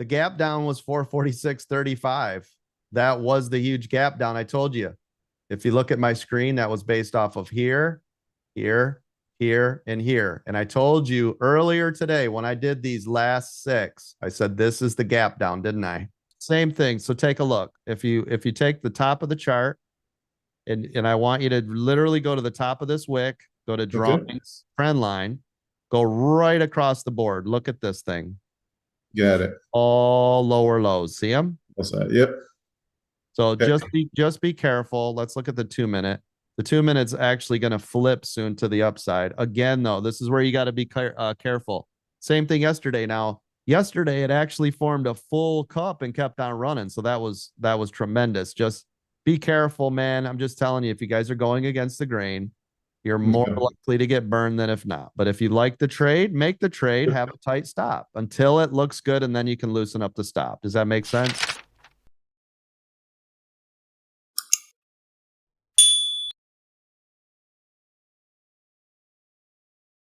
gap down was 446.35. That was the huge gap down. I told you. If you look at my screen, that was based off of here, here, here, and here. And I told you earlier today when I did these last 6, I said this is the gap down, didn't I? Same thing. So take a look. If you take the top of the chart, and I want you to literally go to the top of this wick, go to drawings, trend line, go right across the board. Look at this thing. Got it. All lower lows. See them? Yep. So just be careful. Let's look at the 2-minute. The 2-minute's actually going to flip soon to the upside. Again, though, this is where you got to be careful. Same thing yesterday. Now, yesterday it actually formed a full cup and kept on running. So that was tremendous. Just be careful, man. I'm just telling you, if you guys are going against the grain, you're more likely to get burned than if not. But if you like the trade, make the trade, have a tight stop until it looks good, and then you can loosen up the stop. Does that make sense?